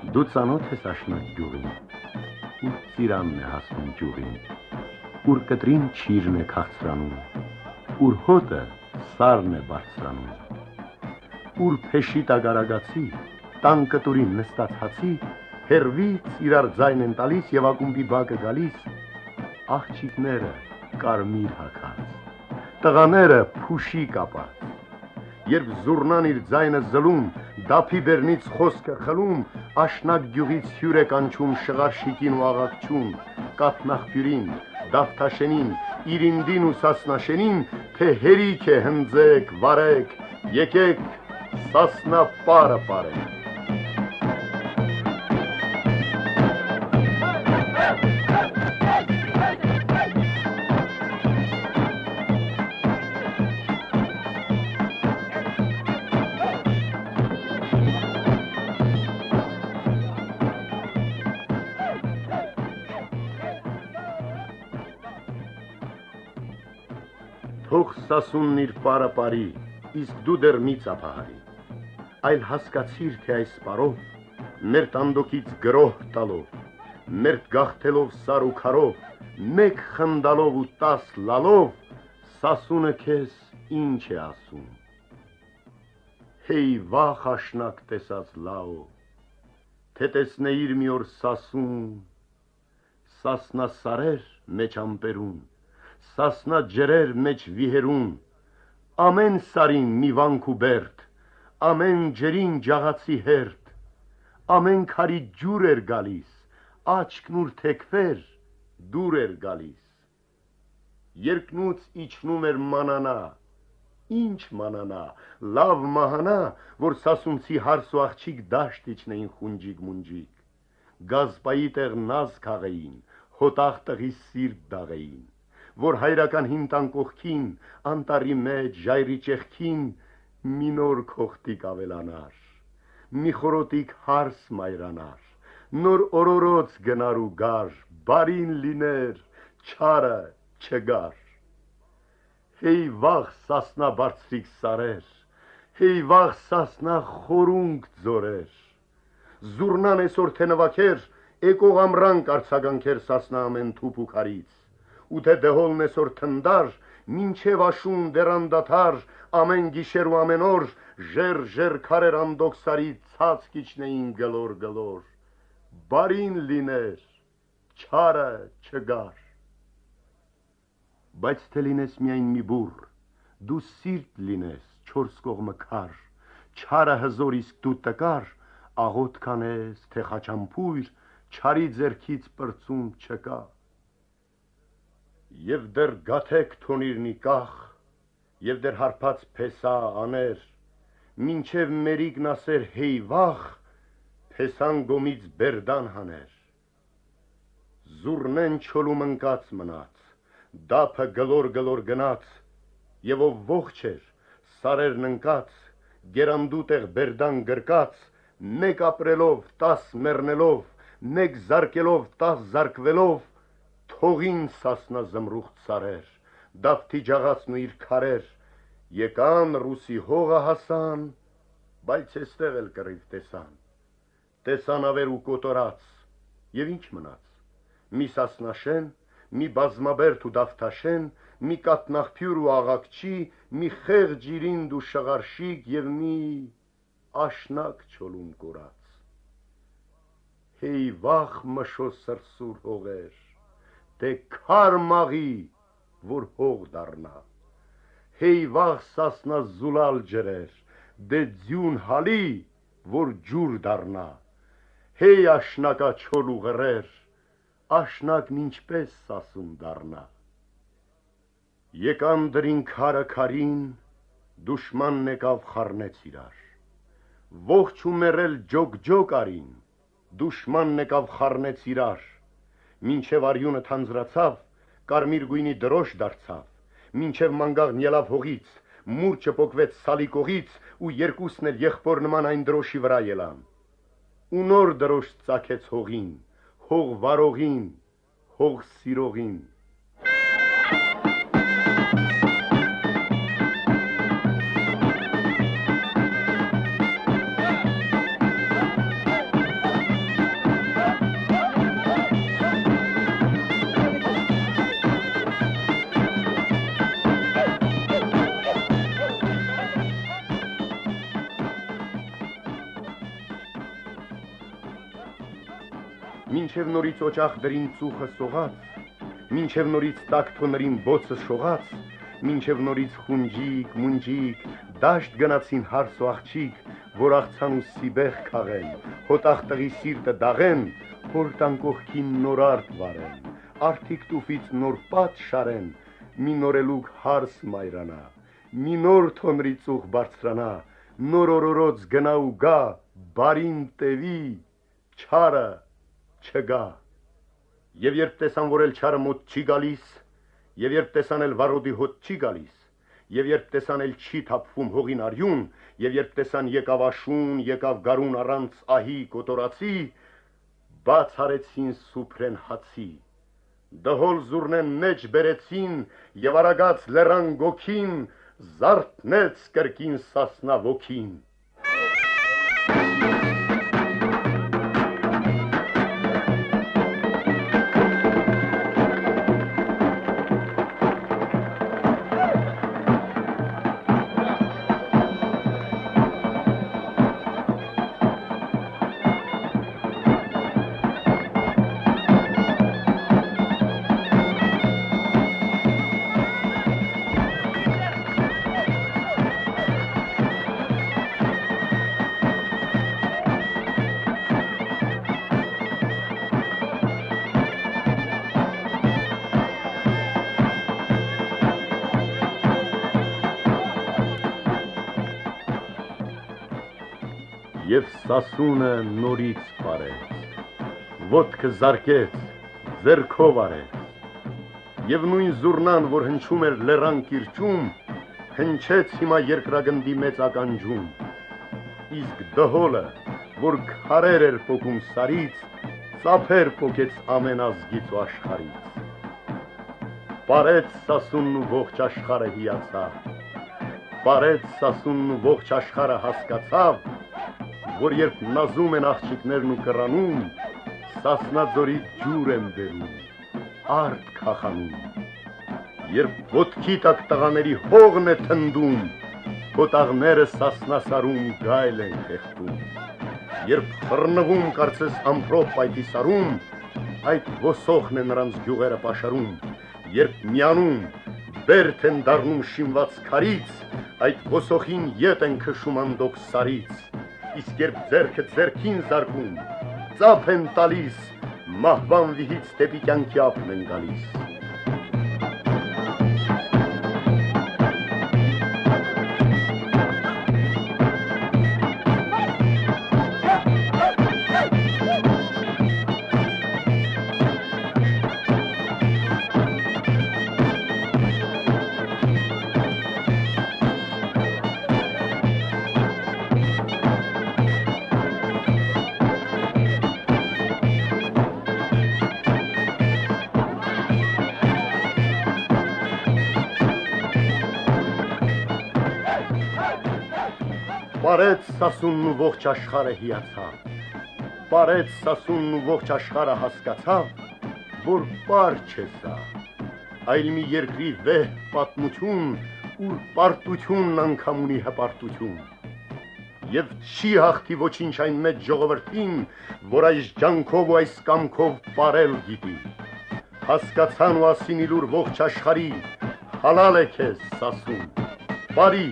Դու ծանոթ ես աշնակ գյուղին, ուր ծիրանն է հասնում ջուղին, ուր կտրին չիրն է քաղցրանում, ուր հոտը սարն է բարձրանում, ուր փեշի տագարագացի, տան կտուրին նստած հացի, հերվից իրար ձայն են տալիս և ակումբի բակը գալիս, աղջիկները կարմիր հագած, տղաները փուշի կապած, երբ զուռնան իր ձայնը զլում, դափի բերնից խոսքը խլում, աշնակ գյուղից հյուր է կանչում շղարշիկին ու աղաղչում, կաթնաղբյուրին, դավթաշենին, իրինդին ու սասնաշենին, թե հերիք է հնձեք, վարեք, եկեք, սասնա պարը պարեք։ Թող սասունն իր պարը պարի, իսկ դու դեռ մի ծափահարի, այլ հասկացիր, թե այս պարով, մեր տանդոկից գրոհ տալով, մերդ գաղթելով սար ու քարով, մեկ խնդալով ու 10 լալով, սասունը քեզ ինչ է ասում։ Հեյ վախ աշնակ տեսած լավ, թե տեսնեիր մի օր սասուն, սասնա սարեր մեջ ամպերուն, սասնա ջրեր մեջ վիհերուն, ամեն սարին մի վանք ու բերդ, ամեն ջրին ջաղացի հերդ, ամեն քարի ջուր էր գալիս, աչքն ուր թեքվեր, դուր էր գալիս, երկնուց իջնում էր մանանա, ինչ մանանա, լավ մահանա, որ սասունցի հարս ու աղջիկ դաշտ իջնեին խունջիկ մունջիկ, գազպայի տեղ նազ քաղեին, հոտաղ տղի սիրտ դաղեին, որ հայրական հին տան կողքին, անտառի մեջ, ժայռի ճեղքին, մի նոր քոխտիկ ավելանար, մի խորոտիկ հարս մայրանար, նոր օրորոց գնար ու գար, բարին լիներ, չարը չգար։ Հեյ վաղ սասնա բարձրիկ սարեր, հեյ վաղ սասնա խորունգ ձորեր, զուռնան այսօր թե նվաքեր, եկող ամրանք արձագանքեր սասնա ամեն թուփ ու քարից, ու թե դեհոլն այսօր թնդար, մինչև աշուն դերանդաթար, ամեն գիշեր ու ամեն օր, ժեր քարեր անդոք սարի ցած կիջնեին գլոր, բարին լիներ, չարը չգար։ Բայց թե լինես միայն մի բուռ, դու սիրտ լինես, չորս կողմը քար, չարը հզոր իսկ դու տկար, աղոտ կանես, թե խաչամփույր, չարի ձեռքից պրծում չկա։ Եվ դեռ գաթեք թոնիրնի կախ, և դեռ հարփած փեսա աներ, մինչև մերիկն ասեր հեյ վախ, փեսան գոմից բերդան հաներ։ Զուռնեն չոլում ընկած մնաց, դափը գլոր գնաց, և ով ողջ էր, սարերն ընկած, գերանդու տեղ բերդան գրկած, մեկ ապրելով, 10 մեռնելով, մեկ զարկելով, 10 զարկվելով, թողին սասնա զմրուխտ սարեր, դավթի ջաղացն ու իր քարեր, եկան ռուսի հողը հասան, բայց էստեղ էլ կռիվ տեսան ավեր ու կոտորած, և ինչ մնաց, մի սասնաշեն, մի բազմաբերդ ու դավթաշեն, մի կաթնաղբյուր ու աղաղջի, մի խեղճ իրինդ ու շղարշիկ և մի աշնակ չոլում կորած։ Հեյ վախ մշո սրսուր հողեր, դե քար մաղի, որ հող դառնա, հեյ վաղ սասնա զուլալ ջրեր, դե ձյուն հալի, որ ջուր դառնա, հեյ աշնակա չոլ ու ղրեր, աշնակն ինչպես սասուն դառնա։ Եկան դրին քարը քարին, դուշմանն եկավ խառնեց իրար, ողջ ու մեռել ջոկ արին, դուշմանն եկավ խառնեց իրար, մինչև արյունը թանձրացավ, կարմիր գույնի դրոշ դարձավ, մինչև մանգաղն ելավ հողից, մուրճը պոկվեց սալիկողից, ու երկուսն էլ եղբոր նման այն դրոշի վրա ելան, ու նոր դրոշ ծագեց հողին, հող վարողին, հող սիրողին։ մինչև նորից օջախ դրին ծուխը սողաց, մինչև նորից տաք թոներին բոցը շողաց, մինչև նորից խունջիկ, մունջիկ, դաշտ գնացին հարս ու աղջիկ, որ աղցան ու սիբեղ քաղեն, հոտախ տղի սիրտը դաղեն, հոր տան կողքին նոր արդ վարեն, արդիկ տուֆից նոր պատ շարեն, մի նորելուկ հարս մայրանա, մի նոր թոնրի ծուխ բարձրանա, նոր օրորոց գնա ու գա, բարին տևի, չարը չգա։ Եվ երբ տեսան, որ էլ չարը մոտ չի գալիս, եւ երբ տեսան էլ վարոդի հոտ չի գալիս, եւ երբ տեսան էլ չի թափվում հողին արյուն, եւ երբ տեսան եկավ աշուն, եկավ գարուն առանց ահի կոտորացի, բաց արեցին սուփրեն հացի, դհոլ զուրնեն մեջ բերեցին, եւ արագած լեռան գոքին, զարթնեց կրկին սասնա ոգին։ Եվ սասունը նորից պարեց, ոտքը զարկեց, ձեռքով արեց, եւ նույն զուրնան, որ հնչում էր լեռան կիրճում, հնչեց հիմա երկրագնդի մեծ ականջում, իսկ դհոլը, որ քարեր էր պոկում սարից, ծափեր պոկեց ամեն ազգից ու աշխարից։ Պարեց սասունն ու ողջ աշխարհը հիացավ, պարեց սասունն ու ողջ աշխարհը հասկացավ, որ երբ նազում են աղջիկներն ու կռանում, սասնաձորի ջուր են բերում, արդ քախանում, երբ ոտքի տակ տղաների հողն է թնդում, հոտաղները սասնասարում գայլ են խեղդում, երբ խռնվում կարծես ամպրոպ պայթի սարում, այդ ոսոխն է նրանց գյուղերը պաշարում, երբ միանում, բերդ են դառնում շինված քարից, այդ ոսոխին ետ են քշում անդոք սարից, իսկ երբ ձեռքը ձեռքին զարկում, ծափ են տալիս, մահվան վիհից դեպի կյանքի ափն են գալիս։ Պարեց սասունն ու ողջ աշխարհը հիացավ, պարեց սասունն ու ողջ աշխարհը հասկացավ, որ պար չէ սա, այլ մի երկրի վեհ պատմություն, ուր պարտությունն անգամ ունի հպարտություն, եւ չի հաղթի ոչինչ այն մեծ ժողովրդին, որ այս ջանքով ու այս կամքով պարել գիտի, հասկացան ու ասին իլուր ողջ աշխարհի, հալալ է քեզ սասուն, բարի։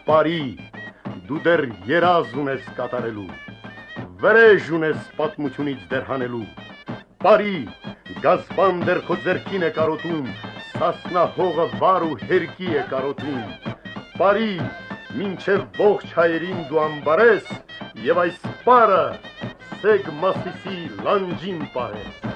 Բարի, դու դեռ երազ ունես կատարելու, վրեժ ունես պատմությունից դեռ հանելու, բարի, գազբան դեռ քո ձեռքին է կարոտում, սասնա հողը վար ու հերկի է կարոտում, բարի, մինչև ողջ հայերին դու ամբարես, եւ այս պարը սեգ մասիսի լանջին պարես։